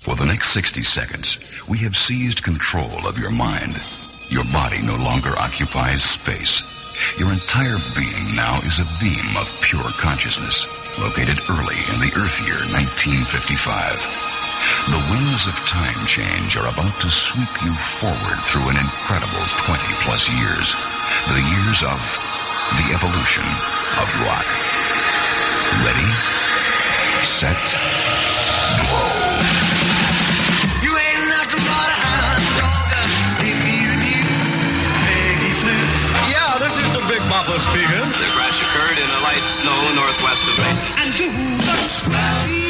For the next 60 seconds, we have seized control of your mind. Your body no longer occupies space. Your entire being now is a beam of pure consciousness, located early in the Earth year 1955. The winds of time change are about to sweep you forward through an incredible 20-plus years. The years of the evolution of rock. Ready, set, go. You ain't nothing but a hound dog. If you knew Peggy Sue. Yeah, this is the Big Bopper speaking. The crash occurred in a light snow northwest of Mason. And do the scrappy.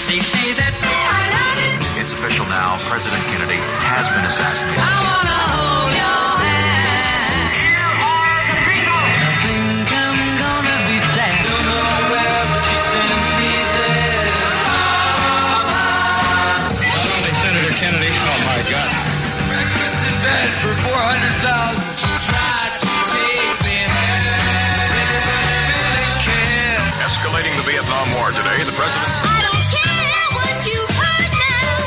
They say that I love it. It's official now. President Kennedy has been assassinated. I wanna hold your hand. Here are the people. I think I'm gonna be sad. Don't know where, but she sends me there. Not only Senator Kennedy, oh my God. Breakfast in bed for $400,000. She tried to take me. Said it really care. Escalating the Vietnam War today, the president... I don't care what you've heard now.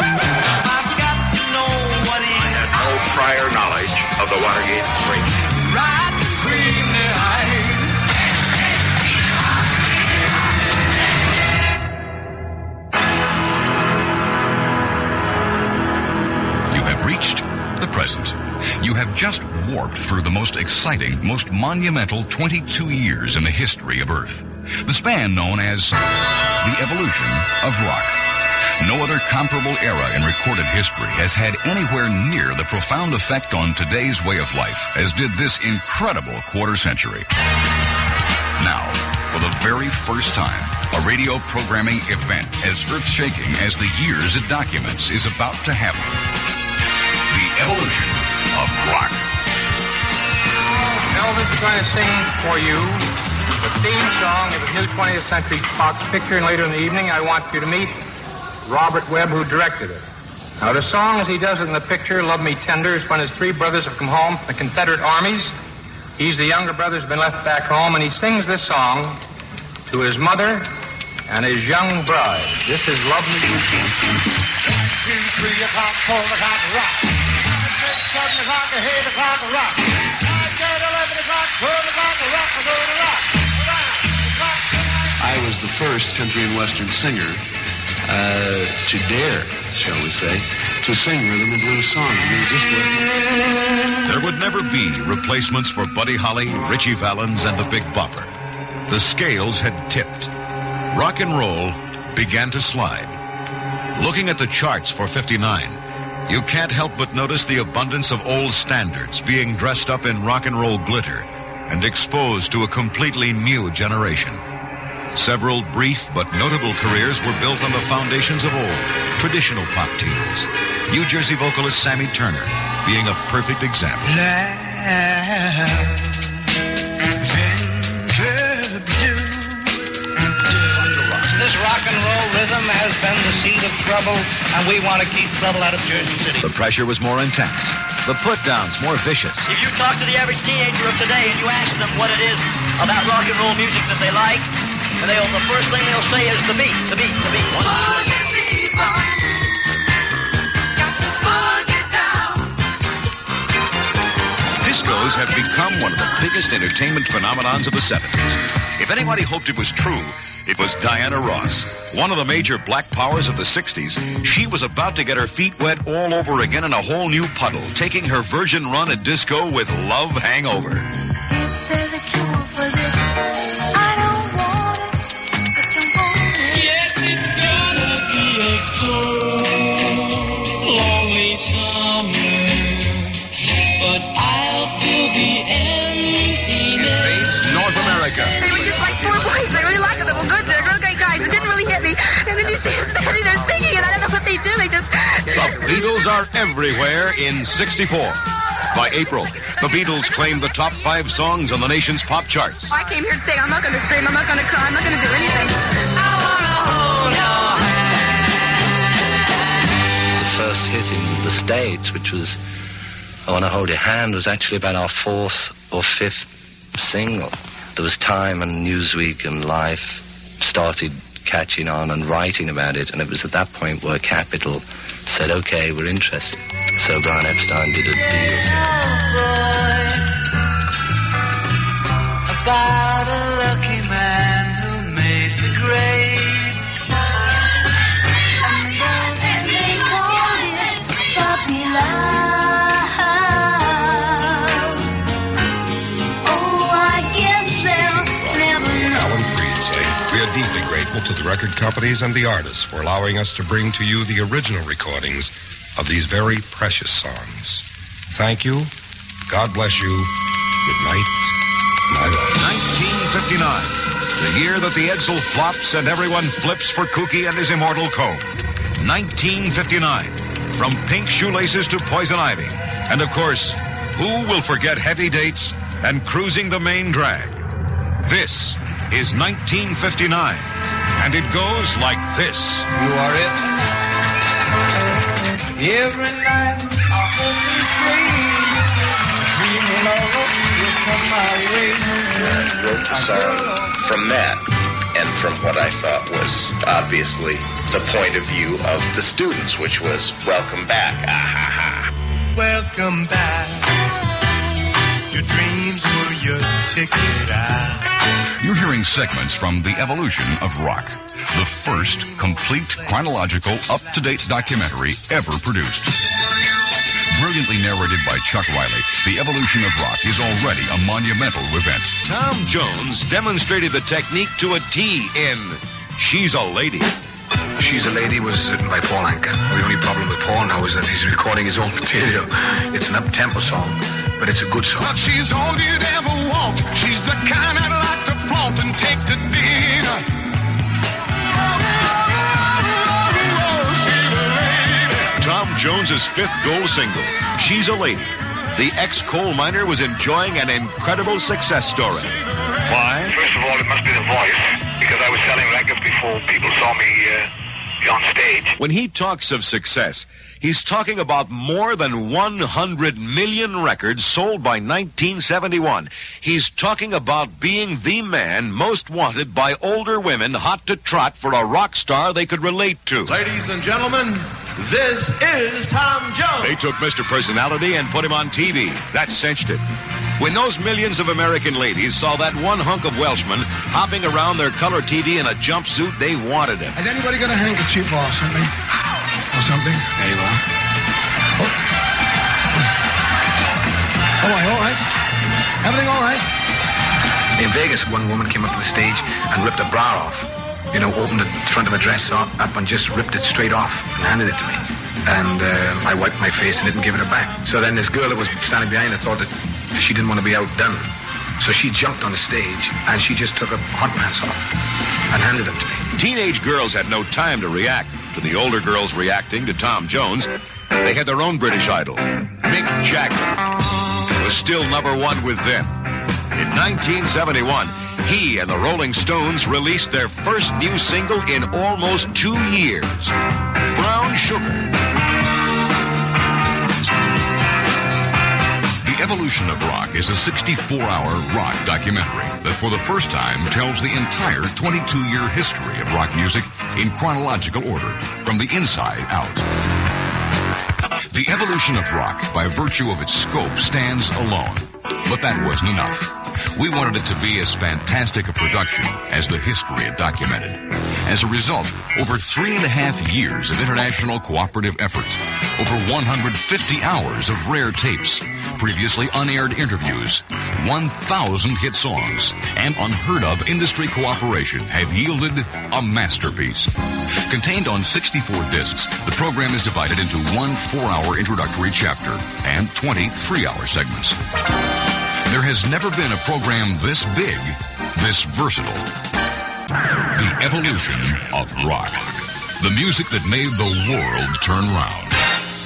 I've got to know what it is. No prior knowledge of the Watergate breach. Right between the eyes. You have reached the present. You have just warped through the most exciting, most monumental 22 years in the history of Earth. The span known as the evolution of rock. No other comparable era in recorded history has had anywhere near the profound effect on today's way of life as did this incredible quarter century. Now, for the very first time, a radio programming event as earth-shaking as the years it documents is about to happen. The evolution of rock. Elvis is going to sing for you the theme song of his new 20th Century Fox picture, and later in the evening I want you to meet Robert Webb, who directed it. Now, the song, as he does it in the picture, Love Me Tender, is when his three brothers have come home from the Confederate armies. He's the younger brother who's been left back home, and he sings this song to his mother and his young bride. This is Love Me Tender. 2, 3 o'clock, 4 o'clock, rock. 6, 7 o'clock, 8 o'clock, rock. 9, 10, 11 o'clock, 12 o'clock, rock, go to rock. I was the first country and western singer to dare, shall we say, to sing rhythm and blues songs. It just wasn't. There would never be replacements for Buddy Holly, Ritchie Valens, and the Big Bopper. The scales had tipped. Rock and roll began to slide. Looking at the charts for 59, you can't help but notice the abundance of old standards being dressed up in rock and roll glitter and exposed to a completely new generation. Several brief but notable careers were built on the foundations of old, traditional pop tunes. New Jersey vocalist Sammy Turner being a perfect example. This rock and roll rhythm has been the seed of trouble, and we want to keep trouble out of Jersey City. The pressure was more intense. The put-downs more vicious. If you talk to the average teenager of today and you ask them what it is about rock and roll music that they like, and the first thing they'll say is the beat, the beat, the beat. Discos have become one of the biggest entertainment phenomenons of the 70s. If anybody hoped it was true, it was Diana Ross, one of the major black powers of the 60s. She was about to get her feet wet all over again in a whole new puddle, taking her virgin run at disco with Love Hangover. If there's a cure for this, I don't want it, but don't want it. Yes, it's gonna be a cold, lonely summer, but I'll fill the emptiness. Face North America. They were just like four boys. I really liked them. They were good. They're real great guys. It didn't really hit me. And then you see them standing there singing, and I don't know what they do. They just... The Beatles are everywhere in 64. By April, the Beatles claimed the top 5 songs on the nation's pop charts. I came here to sing. I'm not going to scream. I'm not going to cry. I'm not going to do anything. I want to hold your hand. The first hit in the States, which was I Want to Hold Your Hand, was actually about our 4th or 5th single. There was Time and Newsweek and Life started catching on and writing about it, and it was at that point where Capitol said, okay, we're interested. So Brian Epstein did a deal. About a lucky man who made the grade. And they called it puppy love. Oh, I guess they'll never know. Alan Freed saying, we are deeply grateful to the record companies and the artists for allowing us to bring to you the original recordings of these very precious songs. Thank you. God bless you. Good night. My love. 1959, the year that the Edsel flops and everyone flips for Kooky and his immortal comb. 1959, from Pink Shoelaces to Poison Ivy. And of course, who will forget Heavy Dates and Cruising the Main Drag? This is 1959, and it goes like this. You are it. Every night I hope you dream love will come my way. I wrote the song from that, and from what I thought was obviously the point of view of the students, which was welcome back. Ah, ha, ha. Welcome back. Your dreams were your ticket out. You're hearing segments from The Evolution of Rock, the first complete chronological, up-to-date documentary ever produced. Brilliantly narrated by Chuck Riley, The Evolution of Rock is already a monumental event. Tom Jones demonstrated the technique to a T in She's a Lady. She's a Lady was written by Paul Anka. The only problem with Paul now is that he's recording his own material. It's an up-tempo song, but it's a good song. But she's all you'd ever want. She's the kind I'd like to flaunt and take to dinner. Tom Jones's fifth gold single, She's a Lady. The ex-coal miner was enjoying an incredible success story. Why? First of all, it must be the voice, because I was selling records before people saw me on stage. When he talks of success, he's talking about more than 100 million records sold by 1971. He's talking about being the man most wanted by older women hot to trot for a rock star they could relate to. Ladies and gentlemen, this is Tom Jones. They took Mr. Personality and put him on TV. That cinched it. When those millions of American ladies saw that one hunk of Welshman hopping around their color TV in a jumpsuit, they wanted him. Has anybody got a handkerchief or something? Or something? There you are. Oh. All right. Everything all right? In Vegas, one woman came up to the stage and ripped a bra off. You know, opened the front of a dress up and just ripped it straight off and handed it to me. And I wiped my face and didn't give it back. So then this girl that was standing behind her thought that she didn't want to be outdone. So she jumped on the stage and she just took her hot pants off and handed them to me. Teenage girls had no time to react to the older girls reacting to Tom Jones. They had their own British idol. Mick Jagger was still number one with them. In 1971, he and the Rolling Stones released their first new single in almost 2 years, Brown Sugar. The Evolution of Rock is a 64-hour rock documentary that for the first time tells the entire 22-year history of rock music in chronological order, from the inside out. The Evolution of Rock, by virtue of its scope, stands alone. But that wasn't enough. We wanted it to be as fantastic a production as the history it documented. As a result, over 3.5 years of international cooperative effort, over 150 hours of rare tapes, previously unaired interviews, 1,000 hit songs, and unheard-of industry cooperation have yielded a masterpiece. Contained on 64 discs, the program is divided into one 4-hour introductory chapter and 20 3-hour segments. There has never been a program this big, this versatile. The Evolution of Rock. The music that made the world turn round.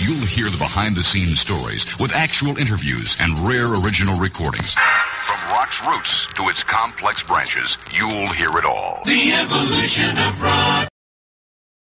You'll hear the behind-the-scenes stories with actual interviews and rare original recordings. From rock's roots to its complex branches, you'll hear it all. The Evolution of Rock.